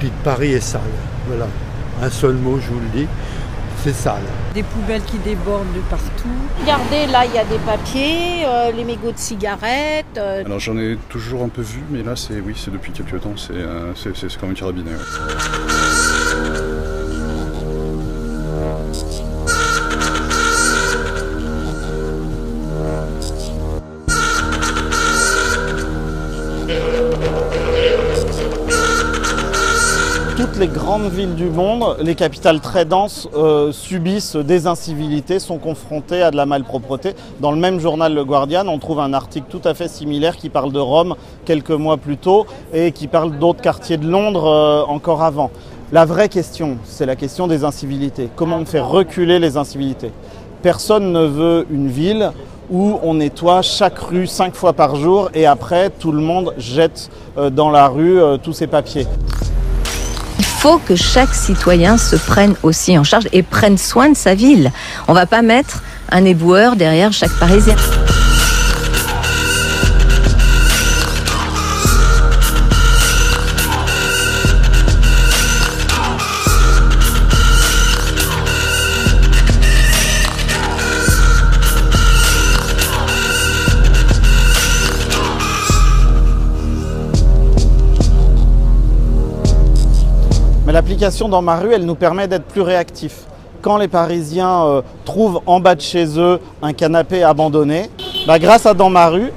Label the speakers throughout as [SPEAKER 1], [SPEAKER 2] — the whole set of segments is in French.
[SPEAKER 1] dites Paris est sale. Voilà, un seul mot, je vous le dis, c'est sale.
[SPEAKER 2] Des poubelles qui débordent de partout.
[SPEAKER 3] Regardez, là, il y a des papiers, les mégots de cigarettes.
[SPEAKER 4] Alors j'en ai toujours un peu vu, mais là, c'est depuis quelques temps, c'est comme un carabinet. Ouais.
[SPEAKER 5] Toutes les grandes villes du monde, les capitales très denses, subissent des incivilités, sont confrontées à de la malpropreté. Dans le même journal Le Guardian, on trouve un article tout à fait similaire qui parle de Rome quelques mois plus tôt et qui parle d'autres quartiers de Londres encore avant. La vraie question, c'est la question des incivilités. Comment on fait reculer les incivilités? Personne ne veut une ville où on nettoie chaque rue 5 fois par jour et après tout le monde jette dans la rue tous ses papiers.
[SPEAKER 6] Il faut que chaque citoyen se prenne aussi en charge et prenne soin de sa ville. On ne va pas mettre un éboueur derrière chaque Parisien.
[SPEAKER 5] L'application Dans ma rue, elle nous permet d'être plus réactifs. Quand les Parisiens trouvent en bas de chez eux un canapé abandonné, grâce à Dans ma rue,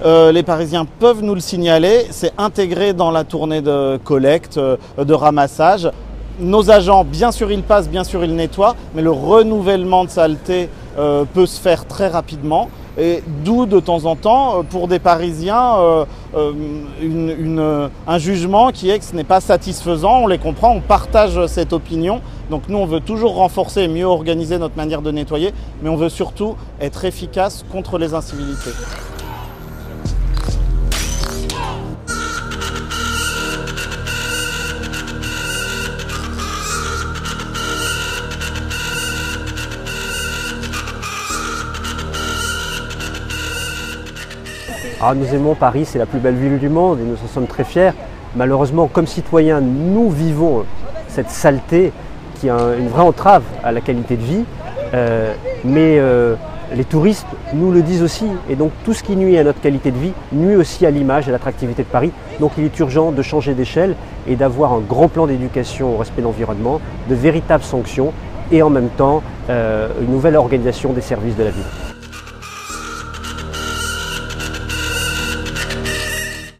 [SPEAKER 5] les Parisiens peuvent nous le signaler. C'est intégré dans la tournée de collecte, de ramassage. Nos agents, bien sûr ils passent, bien sûr ils nettoient, mais le renouvellement de saleté peut se faire très rapidement. Et d'où de temps en temps, pour des Parisiens, un jugement qui est que ce n'est pas satisfaisant. On les comprend, on partage cette opinion. Donc nous, on veut toujours renforcer et mieux organiser notre manière de nettoyer, mais on veut surtout être efficace contre les incivilités.
[SPEAKER 7] Alors nous aimons Paris, c'est la plus belle ville du monde et nous en sommes très fiers. Malheureusement, comme citoyens, nous vivons cette saleté qui est une vraie entrave à la qualité de vie. Mais les touristes nous le disent aussi. Et donc tout ce qui nuit à notre qualité de vie nuit aussi à l'image et à l'attractivité de Paris. Donc il est urgent de changer d'échelle et d'avoir un grand plan d'éducation au respect de l'environnement, de véritables sanctions et en même temps une nouvelle organisation des services de la ville.